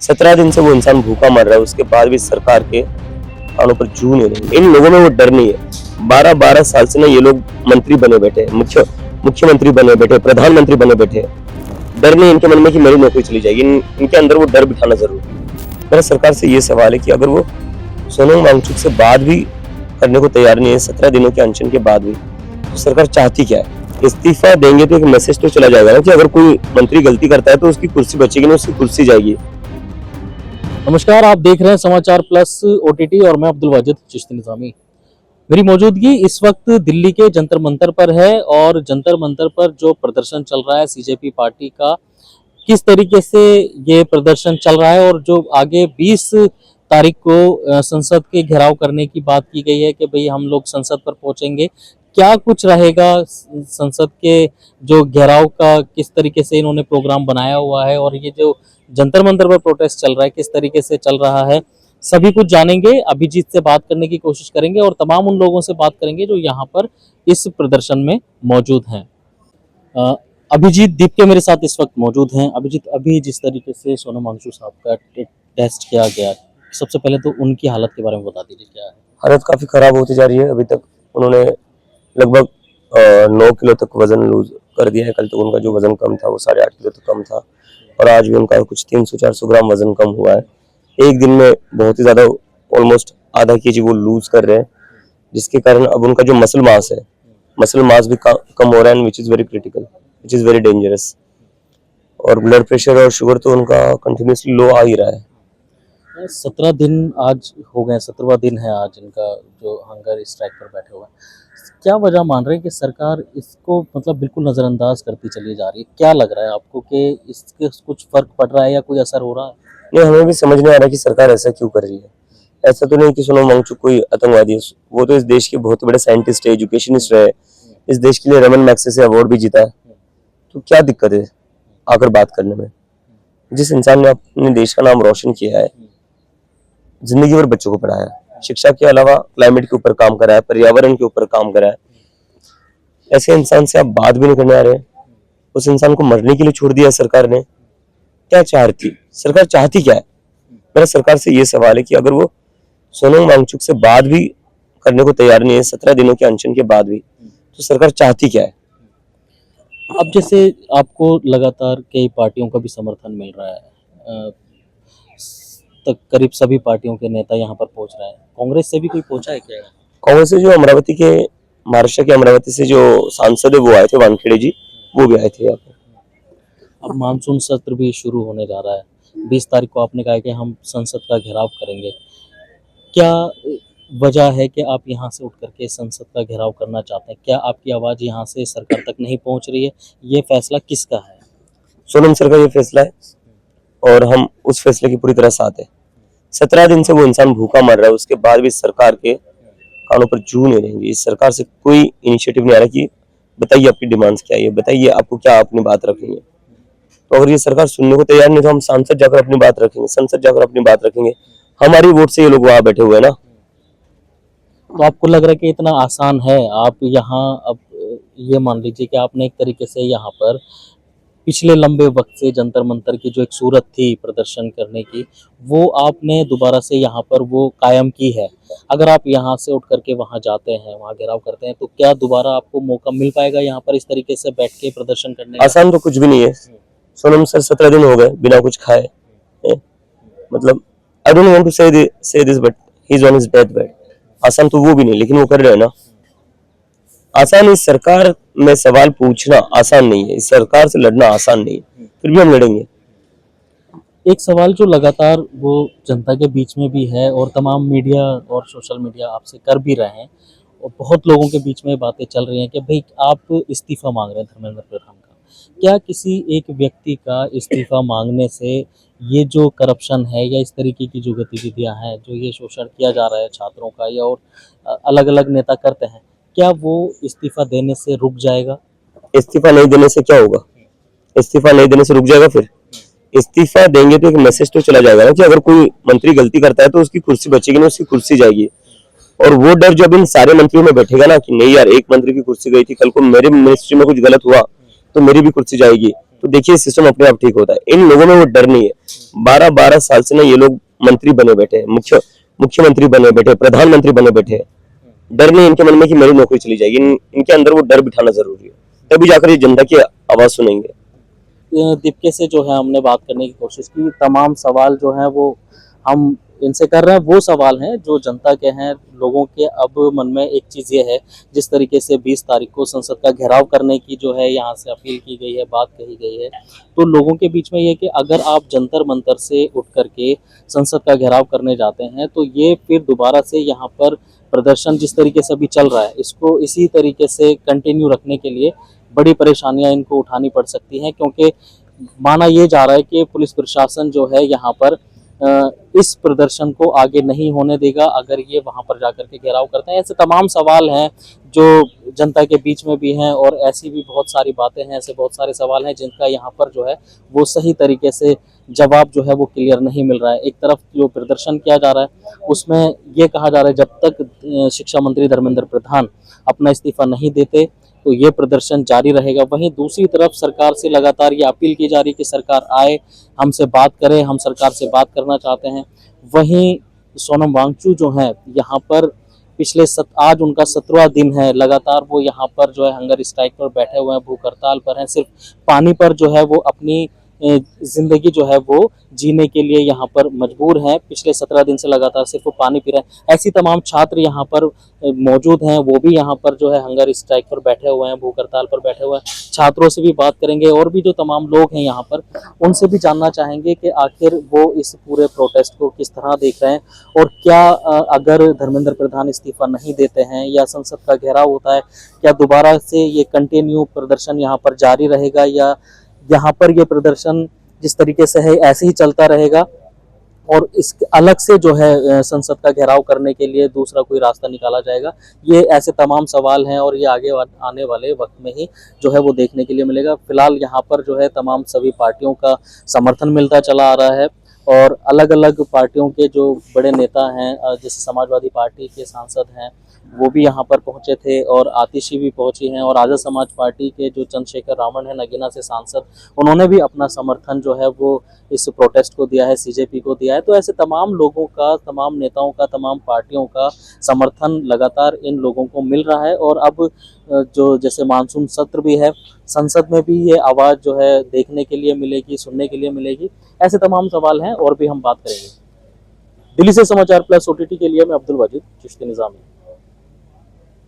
17 दिन से वो इंसान भूखा मर रहा है, उसके बाद भी सरकार के कानों पर जू नहीं रही। इन लोगों में वो डर नहीं है। 12-12 साल से ना ये लोग मंत्री बने बैठे, मुख्यमंत्री बने बैठे, प्रधानमंत्री बने बैठे। डर नहीं इनके मन में कि मेरी नौकरी चली जाएगी। इनके अंदर वो डर बिठाना जरूरी है। मेरा सरकार से ये सवाल है कि अगर वो सोनम वांगचुक से बात भी करने को तैयार नहीं है 17 दिनों के अनशन के बाद भी, तो सरकार चाहती क्या है? इस्तीफा देंगे तो एक मैसेज तो चला जाएगा ना कि अगर कोई मंत्री गलती करता है तो उसकी कुर्सी बचेगी नहीं, उसकी कुर्सी जाएगी। नमस्कार, आप देख रहे हैं समाचार प्लस ओटीटी और मैं अब्दुल वाजिद चिश्ती निजामी। मेरी मौजूदगी इस वक्त दिल्ली के जंतर मंतर पर है और जंतर मंतर पर जो प्रदर्शन चल रहा है सीजेपी पार्टी का, किस तरीके से ये प्रदर्शन चल रहा है और जो आगे 20 तारीख को संसद के घेराव करने की बात की गई है कि भाई हम लोग संसद पर पहुंचेंगे, क्या कुछ रहेगा संसद के जो घेराव का, किस तरीके से इन्होंने प्रोग्राम बनाया हुआ है और ये जो जंतर मंतर पर प्रोटेस्ट चल रहा है किस तरीके से चल रहा है, सभी कुछ जानेंगे। अभिजीत से बात करने की कोशिश करेंगे और तमाम उन लोगों से बात करेंगे जो यहाँ पर इस प्रदर्शन में मौजूद हैं। अभिजीत दीप्के मेरे साथ इस वक्त मौजूद हैं। अभिजीत, अभी जिस तरीके से सोनम वांगचुक साहब का टेस्ट किया गया, सबसे पहले तो उनकी हालत के बारे में बता दीजिए, क्या है? हालत काफी खराब होती जा रही है। अभी तक उन्होंने लगभग 9 किलो तक वजन लूज कर दिया है। कल तक उनका जो वजन कम था वो 8.5 किलो तक कम था और आज भी उनका कुछ 300-400 ग्राम वजन कम हुआ है। एक दिन में बहुत ही ज्यादा, ऑलमोस्ट आधा केजी वो लूज कर रहे हैं, जिसके कारण अब उनका जो मसल मास भी कम हो रहा है, which is very critical, which is very dangerous. और ब्लड प्रेशर और शुगर तो उनका कंटिन्यूसली लो आ ही रहा है। 17 दिन आज हो गए, 17वां दिन है आज इनका जो हंगर स्ट्राइक पर बैठे हुए हैं। क्या वजह मान रहे हैं कि सरकार इसको मतलब बिल्कुल नजरअंदाज करती चली जा रही है? क्या लग रहा है आपको कि इसके कुछ फर्क पड़ रहा है या कोई असर हो रहा है? नहीं, हमें भी समझ नहीं आ रहा कि सरकार ऐसा क्यों कर रही है। ऐसा तो नहीं कि सोनम वांगचुक कोई आतंकवादी है, वो तो इस देश के बहुत बड़े साइंटिस्ट है, एजुकेशनिस्ट रहे, इस देश के लिए रमन मैग्सेसे अवार्ड भी जीता है। तो क्या दिक्कत है आकर बात करने में? जिस इंसान ने अपने देश का नाम रोशन किया है, जिंदगी भर बच्चों को पढ़ाया, शिक्षा के अलावा क्लाइमेट के ऊपर काम करा है, पर्यावरण के ऊपर काम करा है, ऐसे इंसान से आप बात भी नहीं करने आ रहे हैं। उस इंसान को मरने के लिए छोड़ दिया सरकार ने। क्या चाहती सरकार, चाहती क्या है? मेरा सरकार से ये सवाल है कि अगर वो सोनम वांगचुक से बात भी करने को तैयार नहीं है 17 दिनों के अनशन के बाद भी, तो सरकार चाहती क्या है? अब जैसे आपको लगातार कई पार्टियों का भी समर्थन मिल रहा है, तक करीब सभी पार्टियों के नेता यहाँ पर पहुंच रहे हैं, कांग्रेस से भी कोई पहुंचा है क्या? कांग्रेस से जो महाराष्ट्र के अमरावती से जो सांसद है वो आए थे, वानखेड़े जी, वो भी आए थे यहाँ पर। अब मानसून सत्र भी शुरू होने जा रहा है। 20 तारीख को आपने कहा कि हम संसद का घेराव करेंगे। क्या वजह है कि आप यहाँ से उठ करके संसद का घेराव करना चाहते हैं? क्या आपकी आवाज़ यहाँ से सरकार तक नहीं पहुँच रही है? ये फैसला किसका है? सोनम सर का ये फैसला है और हम उस फैसले की पूरी तरह साथ है। 17 दिन से वो इंसान भूखा मर रहा है, उसके बाद भी सरकार के कानों पर जू नहीं रहेंगे। इस सरकार से कोई इनिशिएटिव नहीं आ रहा कि बताइए आपकी डिमांड्स क्या है, बताइए आपको क्या अपनी बात रखेंगे। तो अगर ये सरकार सुनने को तैयार नहीं तो हम सांसद जाकर अपनी बात रखेंगे, संसद जाकर अपनी बात रखेंगे। हमारी वोट से ये लोग वहां बैठे हुए हैं ना। तो आपको लग रहा है कि इतना आसान है? आप यहाँ अब ये मान लीजिए कि आपने एक तरीके से यहाँ पर पिछले लंबे वक्त से जंतर मंतर की जो एक सूरत थी प्रदर्शन करने की, वो आपने दोबारा से यहाँ पर वो कायम की है। अगर आप यहाँ से उठ करके वहाँ जाते हैं, वहाँ घेराव करते हैं, तो क्या दोबारा आपको मौका मिल पाएगा यहाँ पर इस तरीके से बैठ के प्रदर्शन करने का? आसान तो कुछ भी नहीं है। सोनम सर 17 दिन हो गए बिना कुछ खाए, मतलब आई डोंट वांट टू से this but he is on his death bed. आसान तो वो भी नहीं, लेकिन वो कर रहे हैं ना। आसान इस सरकार में सवाल पूछना आसान नहीं है, इस सरकार से लड़ना आसान नहीं है, फिर भी हम लड़ेंगे। एक सवाल जो लगातार वो जनता के बीच में भी है और तमाम मीडिया और सोशल मीडिया आपसे कर भी रहे हैं और बहुत लोगों के बीच में बातें चल रही हैं कि भाई आप इस्तीफा मांग रहे हैं धर्मेंद्र प्रधान का। क्या किसी एक व्यक्ति का इस्तीफा मांगने से ये जो करप्शन है या इस तरीके की जो गतिविधियां हैं, जो ये शोषण किया जा रहा है छात्रों का या और अलग अलग नेता करते हैं, क्या वो इस्तीफा देने से रुक जाएगा? इस्तीफा नहीं देने से क्या होगा? इस्तीफा नहीं देने से रुक जाएगा? फिर इस्तीफा देंगे तो एक मैसेज तो चला जाएगा ना कि अगर कोई मंत्री गलती करता है तो उसकी कुर्सी बचेगी नहीं, उसकी कुर्सी जाएगी। और वो डर जब इन सारे मंत्रियों में बैठेगा ना कि नहीं यार, एक मंत्री की कुर्सी गई थी, कल को मेरे मिनिस्ट्री में कुछ गलत हुआ तो मेरी भी कुर्सी जाएगी, तो देखिए सिस्टम अपने आप ठीक होता है। इन लोगों में वो डर नहीं है। 12-12 साल से ना ये लोग मंत्री बने बैठे हैं, मुख्यमंत्री बने बैठे हैं, प्रधानमंत्री बने बैठे हैं। डर नहीं इनके मन में कि मेरी नौकरी चली जाएगी। इनके अंदर वो डर बिठाना जरूरी है, तभी जाकर ये जनता की आवाज सुनेंगे। दीपके से जो है हमने बात करने की कोशिश की, तमाम सवाल जो हैं वो हम इनसे कर रहे हैं, वो सवाल हैं जो जनता के हैं। लोगों के अब मन में एक चीज़ ये है, जिस तरीके से 20 तारीख को संसद का घेराव करने की जो है यहाँ से अपील की गई है, बात कही गई है, तो लोगों के बीच में ये कि अगर आप जंतर मंतर से उठ करके संसद का घेराव करने जाते हैं तो ये फिर दोबारा से यहाँ पर प्रदर्शन जिस तरीके से अभी चल रहा है, इसको इसी तरीके से कंटिन्यू रखने के लिए बड़ी परेशानियां इनको उठानी पड़ सकती हैं, क्योंकि माना ये जा रहा है कि पुलिस प्रशासन जो है यहाँ पर इस प्रदर्शन को आगे नहीं होने देगा अगर ये वहाँ पर जाकर के घेराव करते हैं। ऐसे तमाम सवाल हैं जो जनता के बीच में भी हैं, और ऐसी भी बहुत सारी बातें हैं, ऐसे बहुत सारे सवाल हैं जिनका यहाँ पर जो है वो सही तरीके से जवाब जो है वो क्लियर नहीं मिल रहा है। एक तरफ जो प्रदर्शन किया जा रहा है उसमें ये कहा जा रहा है जब तक शिक्षा मंत्री धर्मेंद्र प्रधान अपना इस्तीफा नहीं देते तो ये प्रदर्शन जारी रहेगा। वहीं दूसरी तरफ सरकार से लगातार ये अपील की जा रही है कि सरकार आए, हमसे बात करे, हम सरकार से बात करना चाहते हैं। वहीं सोनम वांगचुक जो हैं यहाँ पर आज उनका 17वां दिन है, लगातार वो यहाँ पर जो है हंगर स्ट्राइक पर बैठे हुए हैं, भूख हड़ताल पर हैं। सिर्फ पानी पर जो है वो अपनी जिंदगी जो है वो जीने के लिए यहाँ पर मजबूर हैं। पिछले 17 दिन से लगातार सिर्फ वो पानी पी रहे हैं। ऐसी तमाम छात्र यहाँ पर मौजूद हैं, वो भी यहाँ पर जो है हंगर स्ट्राइक पर बैठे हुए हैं, भूख हड़ताल पर बैठे हुए हैं। छात्रों से भी बात करेंगे और भी जो तमाम लोग हैं यहाँ पर, उनसे भी जानना चाहेंगे कि आखिर वो इस पूरे प्रोटेस्ट को किस तरह देख रहे हैं, और क्या अगर धर्मेंद्र प्रधान इस्तीफा नहीं देते हैं या संसद का घेराव होता है, क्या दोबारा से ये कंटिन्यू प्रदर्शन यहाँ पर जारी रहेगा, या यहाँ पर ये प्रदर्शन जिस तरीके से है ऐसे ही चलता रहेगा और इस अलग से जो है संसद का घेराव करने के लिए दूसरा कोई रास्ता निकाला जाएगा। ये ऐसे तमाम सवाल हैं और ये आगे आने वाले वक्त में ही जो है वो देखने के लिए मिलेगा। फिलहाल यहाँ पर जो है तमाम सभी पार्टियों का समर्थन मिलता चला आ रहा है, और अलग अलग पार्टियों के जो बड़े नेता हैं, जैसे समाजवादी पार्टी के सांसद हैं वो भी यहाँ पर पहुंचे थे, और आतिशी भी पहुंची हैं, और आज़ाद समाज पार्टी के जो चंद्रशेखर रावण है नगीना से सांसद, उन्होंने भी अपना समर्थन जो है वो इस प्रोटेस्ट को दिया है, सीजेपी को दिया है। तो ऐसे तमाम लोगों का, तमाम नेताओं का, तमाम पार्टियों का समर्थन लगातार इन लोगों को मिल रहा है। और अब जो जैसे मानसून सत्र भी है, संसद में भी ये आवाज़ जो है देखने के लिए मिलेगी, सुनने के लिए मिलेगी। ऐसे तमाम सवाल हैं और भी हम बात करेंगे। दिल्ली से समाचार प्लस OTT के लिए मैं अब्दुल वाजिद चिश्ती निज़ामी।